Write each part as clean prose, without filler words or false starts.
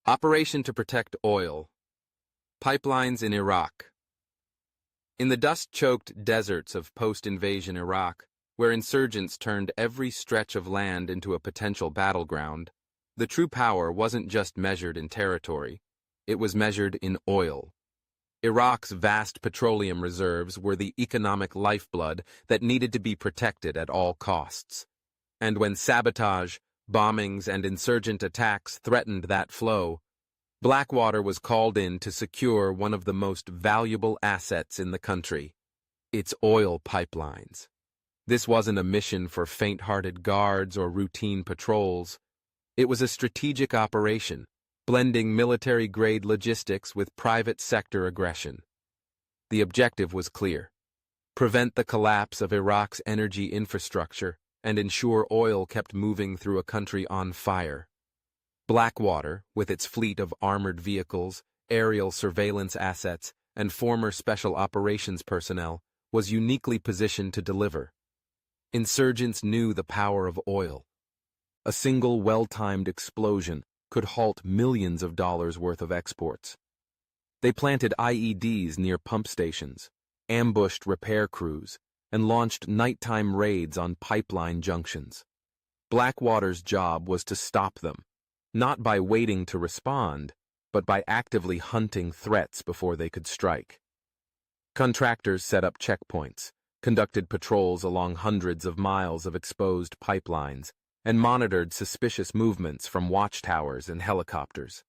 Operation to protect oil. Pipelines in Iraq. In the dust-choked deserts of post-invasion Iraq, where insurgents turned every stretch of land into a potential battleground, the true power wasn't just measured in territory, it was measured in oil. Iraq's vast petroleum reserves were the economic lifeblood that needed to be protected at all costs. And when sabotage, bombings, and insurgent attacks threatened that flow, Blackwater was called in to secure one of the most valuable assets in the country, its oil pipelines. This wasn't a mission for faint-hearted guards or routine patrols. It was a strategic operation, blending military-grade logistics with private sector aggression. The objective was clear: prevent the collapse of Iraq's energy infrastructure and ensure oil kept moving through a country on fire. Blackwater, with its fleet of armored vehicles, aerial surveillance assets, and former special operations personnel, was uniquely positioned to deliver. Insurgents knew the power of oil. A single well-timed explosion could halt millions of dollars worth of exports. They planted IEDs near pump stations, ambushed repair crews, and launched nighttime raids on pipeline junctions. Blackwater's job was to stop them, not by waiting to respond, but by actively hunting threats before they could strike. Contractors set up checkpoints, conducted patrols along hundreds of miles of exposed pipelines, and monitored suspicious movements from watchtowers and helicopters.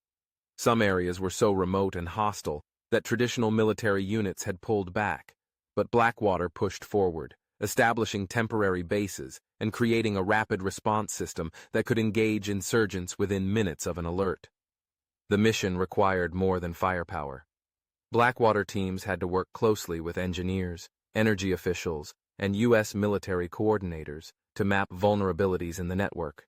Some areas were so remote and hostile that traditional military units had pulled back, but Blackwater pushed forward, establishing temporary bases and creating a rapid response system that could engage insurgents within minutes of an alert. The mission required more than firepower. Blackwater teams had to work closely with engineers, energy officials, and U.S. military coordinators to map vulnerabilities in the network.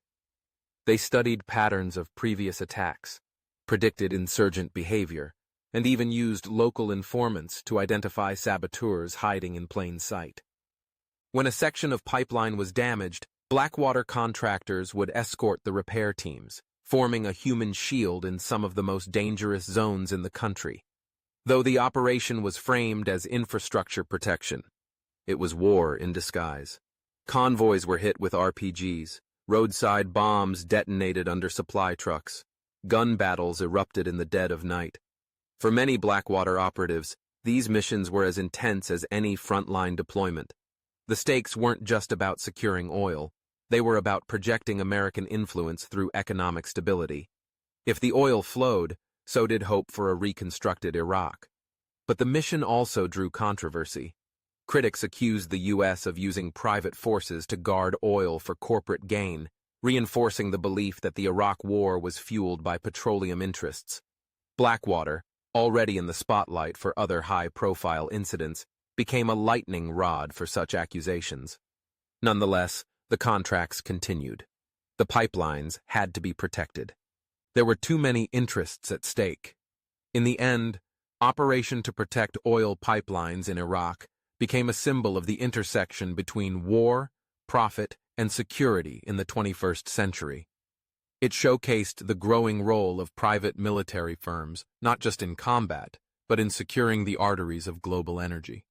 They studied patterns of previous attacks, predicted insurgent behavior, and even used local informants to identify saboteurs hiding in plain sight. When a section of pipeline was damaged, Blackwater contractors would escort the repair teams, forming a human shield in some of the most dangerous zones in the country. Though the operation was framed as infrastructure protection, it was war in disguise. Convoys were hit with RPGs, roadside bombs detonated under supply trucks, gun battles erupted in the dead of night. For many Blackwater operatives, these missions were as intense as any frontline deployment. The stakes weren't just about securing oil, they were about projecting American influence through economic stability. If the oil flowed, so did hope for a reconstructed Iraq. But the mission also drew controversy. Critics accused the U.S. of using private forces to guard oil for corporate gain, reinforcing the belief that the Iraq War was fueled by petroleum interests. Blackwater, already in the spotlight for other high-profile incidents, became a lightning rod for such accusations. Nonetheless, the contracts continued. The pipelines had to be protected. There were too many interests at stake. In the end, Operation to protect oil pipelines in Iraq became a symbol of the intersection between war, profit, and security in the 21st century. It showcased the growing role of private military firms, not just in combat, but in securing the arteries of global energy.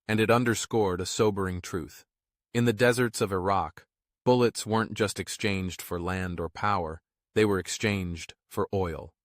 And it underscored a sobering truth. In the deserts of Iraq, bullets weren't just exchanged for land or power, they were exchanged for oil.